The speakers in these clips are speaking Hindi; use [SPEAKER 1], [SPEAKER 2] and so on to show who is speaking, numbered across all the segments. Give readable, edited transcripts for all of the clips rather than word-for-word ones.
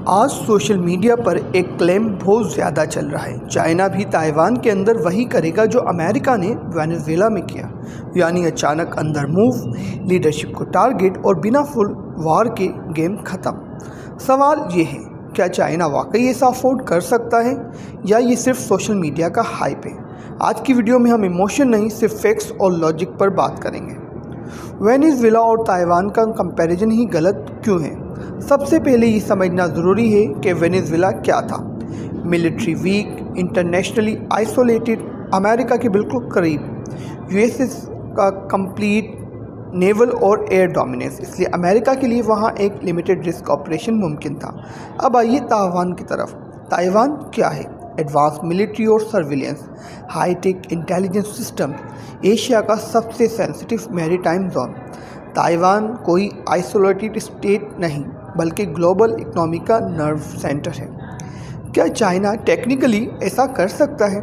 [SPEAKER 1] आज सोशल मीडिया पर एक क्लेम बहुत ज़्यादा चल रहा है। चाइना भी ताइवान के अंदर वही करेगा जो अमेरिका ने वेनेजुएला में किया, यानी अचानक अंदर मूव, लीडरशिप को टारगेट और बिना फुल वार के गेम ख़त्म। सवाल ये है, क्या चाइना वाकई ऐसा अफोर्ड कर सकता है या ये सिर्फ सोशल मीडिया का हाइप है? आज की वीडियो में हम इमोशन नहीं, सिर्फ फैक्ट्स और लॉजिक पर बात करेंगे। वेनेजुएला और ताइवान का कंपैरिजन ही गलत क्यों है? सबसे पहले ये समझना ज़रूरी है कि वेनेजुएला क्या था। Military weak, internationally isolated, America के बिल्कुल करीब, यूएस का कंप्लीट नेवल और एयर डोमिनेंस, इसलिए अमेरिका के लिए वहाँ एक लिमिटेड रिस्क ऑपरेशन मुमकिन था। अब आइए ताइवान की तरफ। ताइवान क्या है? एडवांस मिलिट्री और surveillance, high tech intelligence system, Asia का सबसे सेंसिटिव मैरीटाइम जोन। ताइवान कोई आइसोलेटेड स्टेट नहीं, बल्कि ग्लोबल इकोनॉमी का नर्व सेंटर है। क्या चाइना टेक्निकली ऐसा कर सकता है?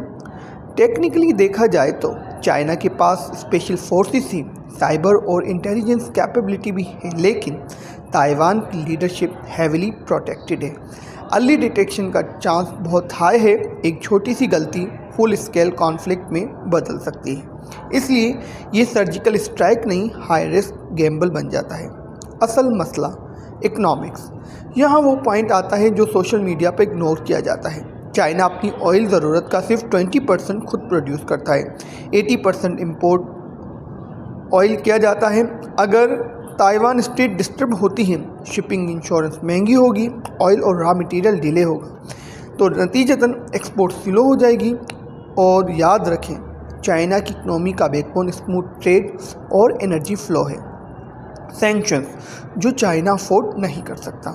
[SPEAKER 1] टेक्निकली देखा जाए तो चाइना के पास स्पेशल फोर्सेस ही, साइबर और इंटेलिजेंस कैपेबिलिटी भी है, लेकिन ताइवान की लीडरशिप हैविली प्रोटेक्टेड है। अर्ली डिटेक्शन का चांस बहुत हाई है। एक छोटी सी गलती फुल स्केल कॉन्फ्लिक्ट में बदल सकती है, इसलिए ये सर्जिकल स्ट्राइक नहीं, हाई रिस्क गैम्बल बन जाता है। असल मसला इकोनॉमिक्स। यहाँ वो पॉइंट आता है जो सोशल मीडिया पर इग्नोर किया जाता है। चाइना अपनी ऑयल ज़रूरत का सिर्फ 20% खुद प्रोड्यूस करता है, 80% इम्पोर्ट ऑयल किया जाता है। अगर ताइवान स्टेट डिस्टर्ब होती है, शिपिंग इंश्योरेंस महंगी होगी, ऑयल और रॉ मटेरियल डिले होगा, तो नतीजतन एक्सपोर्ट स्लो हो जाएगी। और याद रखें, चाइना की इकनॉमी का बैकबोन स्मूथ ट्रेड और एनर्जी फ्लो है। सैंक्शंस जो चाइना अफोर्ड नहीं कर सकता।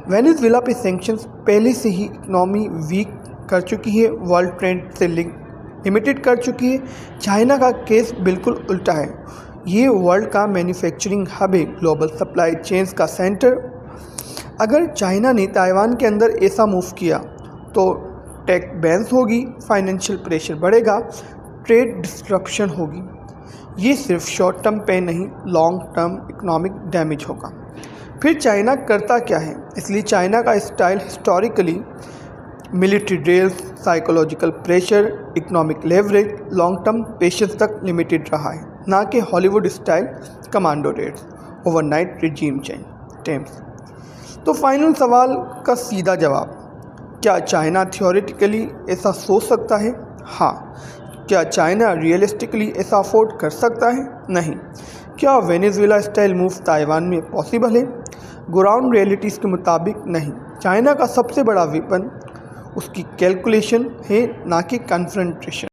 [SPEAKER 1] वेनेजुएला पे सैंक्शंस पहले से ही इकनॉमी वीक कर चुकी है, वर्ल्ड ट्रेड से लिमिटेड कर चुकी है। चाइना का केस बिल्कुल उल्टा है। ये वर्ल्ड का मैन्युफैक्चरिंग हब है, ग्लोबल सप्लाई चेन्स का सेंटर। अगर चाइना ने ताइवान के अंदर ऐसा मूव किया तो टेक बैन्स होगी, फाइनेंशियल प्रेशर बढ़ेगा, ट्रेड डिस्ट्रप्शन होगी। ये सिर्फ शॉर्ट टर्म पेन नहीं, लॉन्ग टर्म इकोनॉमिक डैमेज होगा। फिर चाइना करता क्या है? इसलिए चाइना का style historically military drills, psychological pressure, economic leverage, long term patience तक लिमिटेड रहा है, ना कि Hollywood style commando Reds, overnight regime change. तो फाइनल सवाल का सीधा जवाब, क्या चाइना थियोरेटिकली ऐसा सोच सकता है? हाँ। क्या चाइना रियलिस्टिकली ऐसा अफोर्ड कर सकता है? नहीं। क्या वेनेजुएला स्टाइल मूव ताइवान में पॉसिबल है? ग्राउंड रियलिटीज़ के मुताबिक नहीं। चाइना का सबसे बड़ा वेपन उसकी कैलकुलेशन है, ना कि कन्फ्रंटेशन।